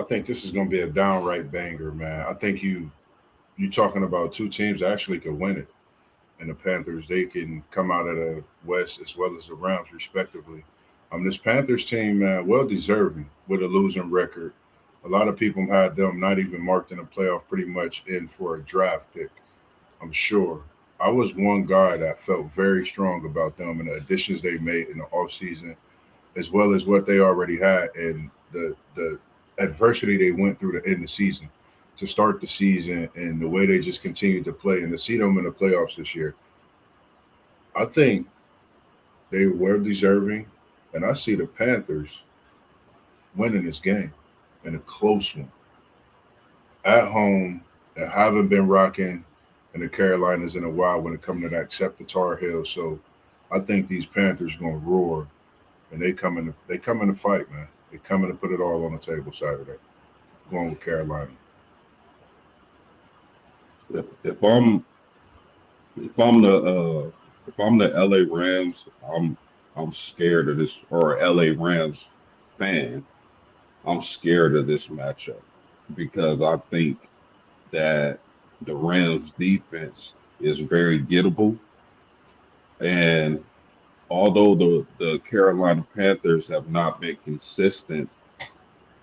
think this is going to be a downright banger, man. I think you talking about two teams that actually could win it. And the Panthers, they can come out of the West as well as the Rams, respectively. This Panthers team, man, well deserving with a losing record. A lot of people had them not even marked in the playoff, pretty much in for a draft pick. I'm sure. I was one guy that felt very strong about them and the additions they made in the offseason, as well as what they already had and the adversity they went through to end the season, to start the season, and the way they just continued to play and to see them in the playoffs this year. I think they were deserving, and I see the Panthers winning this game in a close one at home and haven't been rocking in the Carolinas in a while when it comes to that, except the Tar Heels. So I think these Panthers gonna roar, and they come in to fight, man. They coming to put it all on the table Saturday. Going with Carolina. If if I'm the if I'm the LA Rams, I'm scared of this, or LA Rams fan. I'm scared of this matchup because I think that the Rams defense is very gettable, and although the Carolina Panthers have not been consistent,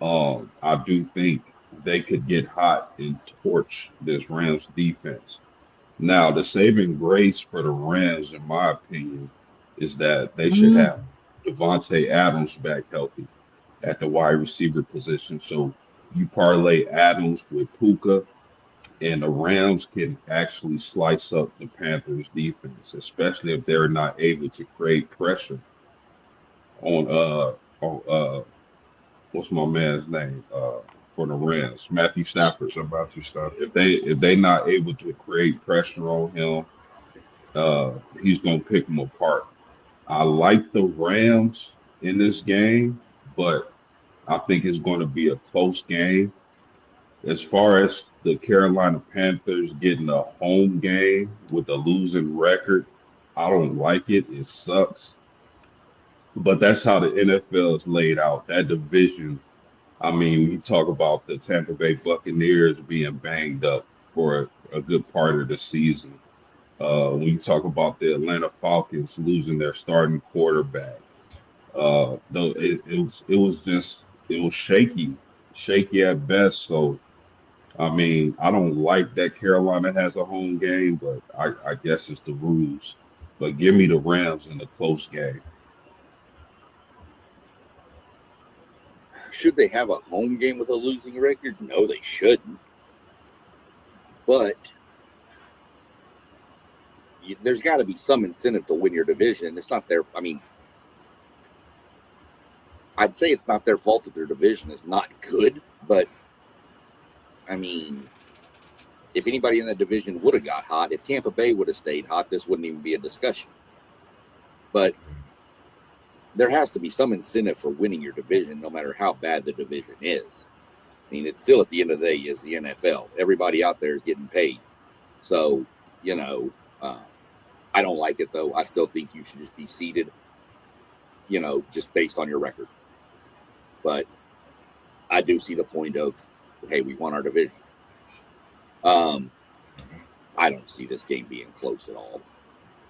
I do think they could get hot and torch this Rams defense. Now, the saving grace for the Rams, in my opinion, is that they should Mm, have Devontae Adams back healthy at the wide receiver position. So you parlay Adams with Puka, and the Rams can actually slice up the Panthers defense, especially if they're not able to create pressure on what's my man's name for the Rams, Matthew Stafford. Shabbat stuff. If they not able to create pressure on him, he's gonna pick them apart. I like the Rams in this game, but I think it's going to be a close game. As far as the Carolina Panthers getting a home game with a losing record, I don't like it. It sucks. But that's how the NFL is laid out. That division, I mean, you talk about the Tampa Bay Buccaneers being banged up for a good part of the season. When you talk about the Atlanta Falcons losing their starting quarterback, though it was just it was shaky at best. So I mean, I don't like that Carolina has a home game, but I guess it's the rules. But give me the Rams in a close game. Should they have a home game with a losing record? No, they shouldn't. But there's got to be some incentive to win your division. It's not their, I mean, I'd say it's not their fault that their division is not good, but I mean, if anybody in that division would have got hot, if Tampa Bay would have stayed hot, this wouldn't even be a discussion. But there has to be some incentive for winning your division, no matter how bad the division is. I mean, it's still at the end of the day is the NFL. Everybody out there is getting paid. So, you know, I don't like it, though. I still think you should just be seated, you know, just based on your record. But I do see the point of, hey, we won our division. I don't see this game being close at all.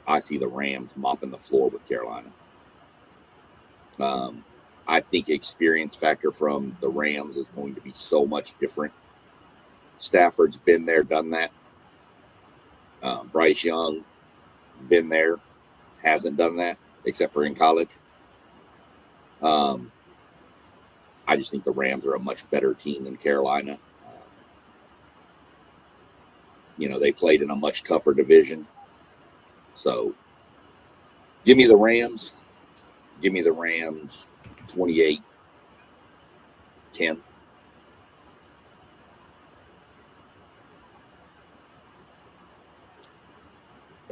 I see the Rams mopping the floor with Carolina. I think experience factor from the Rams is going to be so much different. Stafford's been there, done that. Bryce Young, been there, hasn't done that, except for in college. I just think the Rams are a much better team than Carolina. You know, they played in a much tougher division. So give me the Rams. Give me the Rams 28-10.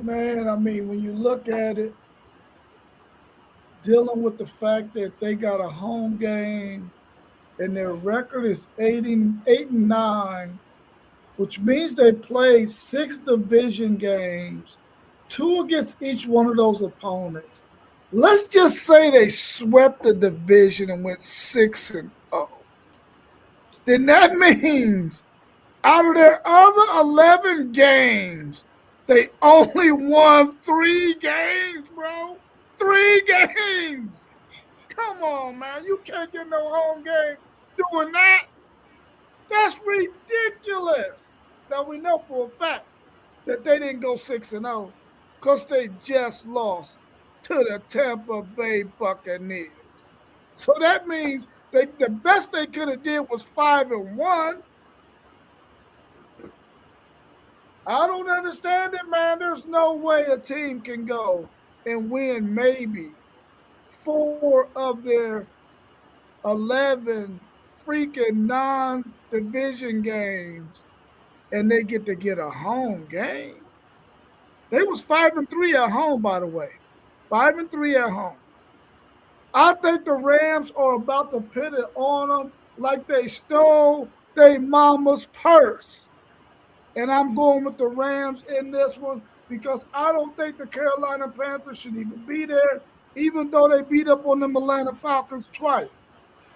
man, I mean, when you look at it, dealing with the fact that they got a home game and their record is 8-9, which means they played 6 division games, 2 against each one of those opponents. Let's just say they swept the division and went 6-0. then that means out of their other 11 games, they only won 3 games, bro. 3 games. Come on, man. You can't get no home game doing that. That's ridiculous. Now, we know for a fact that they didn't go 6-0 because they just lost to the Tampa Bay Buccaneers. So that means the best they could have did was 5-1. I don't understand it, man. There's no way a team can go and win maybe 4 of their 11 freaking non-division games, and they get a home game. They was 5-3 at home, by the way. 5-3 at home. I think the Rams are about to put it on them like they stole their mama's purse. And I'm going with the Rams in this one because I don't think the Carolina Panthers should even be there, even though they beat up on the Atlanta Falcons twice.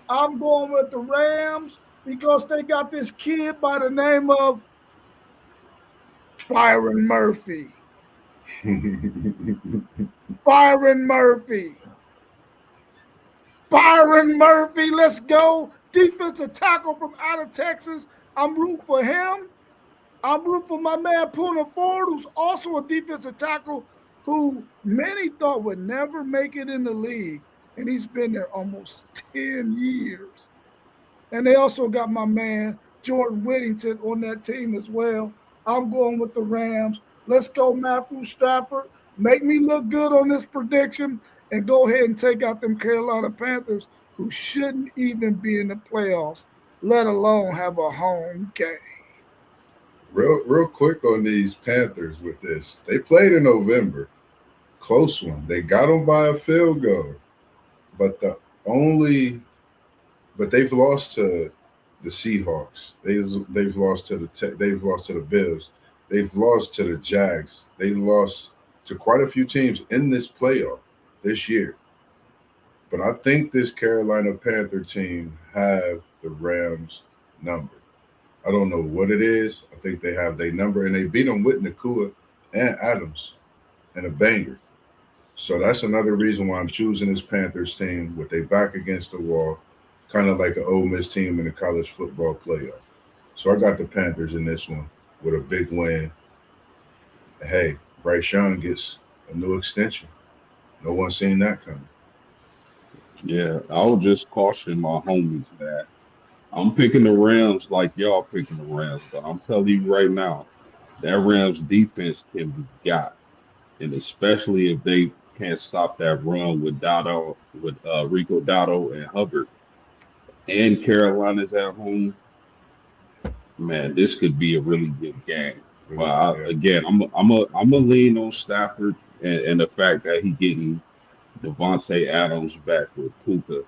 I'm going with the Rams because they got this kid by the name of Byron Murphy. Byron Murphy. Byron Murphy, let's go. Defensive tackle from out of Texas. I'm rooting for him. I'm rooting for my man Poona Ford, who's also a defensive tackle who many thought would never make it in the league. And he's been there almost 10 years. And they also got my man Jordan Whittington on that team as well. I'm going with the Rams. Let's go, Matthew Stafford. Make me look good on this prediction and go ahead and take out them Carolina Panthers who shouldn't even be in the playoffs, let alone have a home game. Real quick on these Panthers with this. They played in November. Close one. They got them by a field goal. But they've lost to the Seahawks. They've lost to the Bills. They've lost to the Jags. They lost to quite a few teams in this playoff this year. But I think this Carolina Panther team have the Rams number. I don't know what it is. I think they have their number, and they beat them with Nakua and Adams and a banger. So that's another reason why I'm choosing this Panthers team with their back against the wall, kind of like an Ole Miss team in the college football playoff. So I got the Panthers in this one with a big win. Hey, Bryce Young gets a new extension. No one's seen that coming. Yeah, I'll just caution my homies that I'm picking the Rams like y'all picking the Rams, but I'm telling you right now, that Rams defense can be got. And especially if they can't stop that run with Rico Dotto and Hubbard, and Carolina's at home, man, this could be a really good game. Well, I'm a lean on Stafford and the fact that he getting Devontae Adams back with Puka.